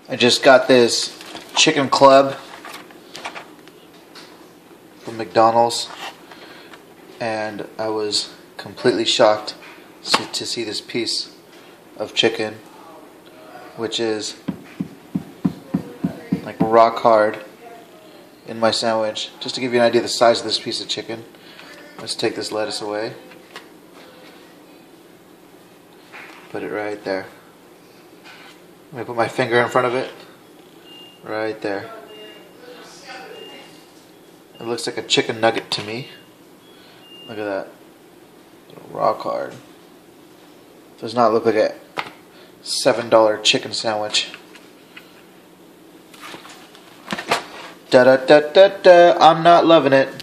I just got this chicken club from McDonald's, and I was completely shocked to see this piece of chicken, which is like rock hard, in my sandwich. Just to give you an idea of the size of this piece of chicken, let's take this lettuce away. Put it right there. I'm going to put my finger in front of it. Right there. It looks like a chicken nugget to me. Look at that. Rock hard. Does not look like a $7 chicken sandwich. Da da da da da. I'm not loving it.